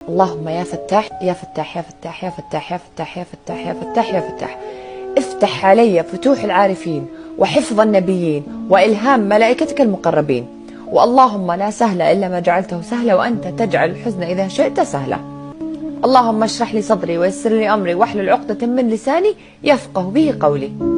اللهم يا فتاح يا فتاح يا فتاح يا فتاح يا فتاح يا فتاح يا فتاح يا فتاح، افتح علي فتوح العارفين وحفظ النبيين وإلهام ملائكتك المقربين. واللهم لا سهل إلا ما جعلته سهلا، وأنت تجعل الحزن إذا شئت سهلا. اللهم اشرح لي صدري ويسر لي أمري واحلل عقدة من لساني يفقه به قولي.